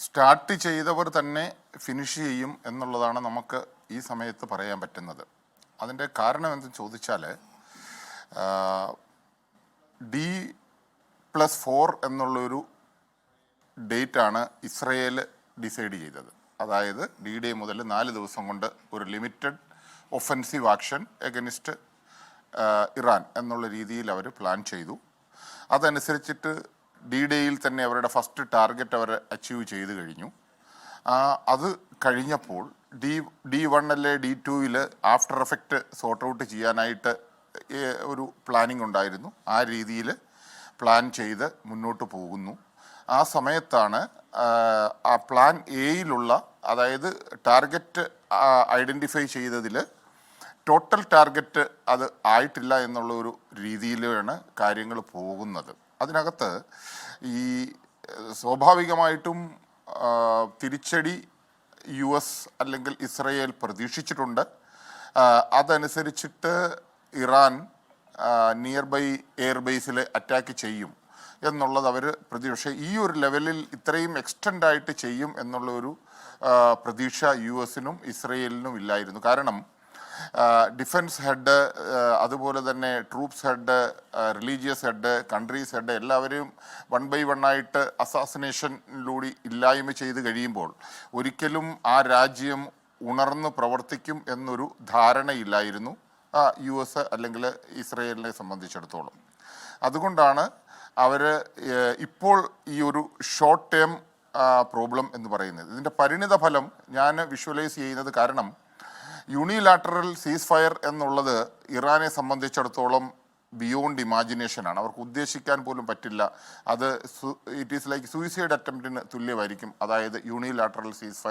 Start ചെയ്തവർ തന്നെ finish ചെയ്യും എന്നുള്ളതാണ് നമുക്ക് ഈ സമയത്ത് പറയാൻ പറ്റുന്നത്. അതിൻ്റെ കാരണം എന്തെന്ന് ചോദിച്ചാൽ D+4 എന്നുള്ളൊരു ഡേറ്റാണ് ഇസ്രയേൽ ഡിസൈഡ് ചെയ്തത്. അതായത് D-Day മുതൽ 4 ദിവസം കൊണ്ട് ഒരു limited offensive action against Iran എന്നുള്ള രീതിയിൽ അവർ പ്ലാൻ ചെയ്തു. അതനുസരിച്ചിട്ട് D-Dayയിൽ തന്നെ അവരുടെ ഫസ്റ്റ് ടാർഗറ്റ് അവർ അച്ചീവ് ചെയ്ത് കഴിഞ്ഞു. അത് കഴിഞ്ഞപ്പോൾ D1 D2 after effect sort out ചെയ്യാനായിട്ട് ഒരു പ്ലാനിങ് ഉണ്ടായിരുന്നു. ആ രീതിയിൽ പ്ലാൻ ചെയ്ത് മുന്നോട്ട് പോകുന്നു. ആ സമയത്താണ് ആ പ്ലാൻ എയിലുള്ള, അതായത് ടാർഗറ്റ് ഐഡൻറ്റിഫൈ ചെയ്തതിൽ ടോട്ടൽ ടാർഗറ്റ് അത് ആയിട്ടില്ല എന്നുള്ള ഒരു രീതിയിലാണ് കാര്യങ്ങൾ പോകുന്നത്. അതിനകത്ത് ഈ സ്വാഭാവികമായിട്ടും തിരിച്ചടി US അല്ലെങ്കിൽ ഇസ്രയേൽ പ്രതീക്ഷിച്ചിട്ടുണ്ട്. അതനുസരിച്ചിട്ട് ഇറാൻ നിയർ ബൈ എയർബേസിൽ അറ്റാക്ക് ചെയ്യും എന്നുള്ളത് അവർ പ്രതീക്ഷ. ഈ ഒരു ലെവലിൽ ഇത്രയും എക്സ്റ്റെൻഡായിട്ട് ചെയ്യും എന്നുള്ള ഒരു പ്രതീക്ഷ US-നും ഇസ്രയേലിനും ഇല്ലായിരുന്നു. കാരണം ഡിഫൻസ് ഹെഡ്, അതുപോലെ തന്നെ troops head, religious head, countries head എല്ലാവരെയും 1 by 1 ആയിട്ട് അസാസിനേഷനിലൂടെ ഇല്ലായ്മ ചെയ്ത് കഴിയുമ്പോൾ ഒരിക്കലും ആ രാജ്യം ഉണർന്ന് പ്രവർത്തിക്കും എന്നൊരു ധാരണയില്ലായിരുന്നു US അല്ലെങ്കിൽ ഇസ്രയേലിനെ സംബന്ധിച്ചിടത്തോളം. അതുകൊണ്ടാണ് അവർ ഇപ്പോൾ ഈ ഒരു ഷോർട്ട് ടേം പ്രോബ്ലം എന്ന് പറയുന്നത്. ഇതിൻ്റെ പരിണിത ഫലം ഞാൻ വിഷ്വലൈസ് ചെയ്യുന്നത്, കാരണം യൂണിലാറ്ററൽ സീസ് ഫയർ എന്നുള്ളത് ഇറാനെ സംബന്ധിച്ചിടത്തോളം ബിയോണ്ട് ഇമാജിനേഷനാണ്. അവർക്ക് ഉദ്ദേശിക്കാൻ പോലും പറ്റില്ല. അത് ഇറ്റ് ഈസ് ലൈക്ക് സൂയിസൈഡ് അറ്റംപ്റ്റിന് തുല്യമായിരിക്കും. അതായത് യൂണിലാറ്ററൽ സീസ് ഫയർ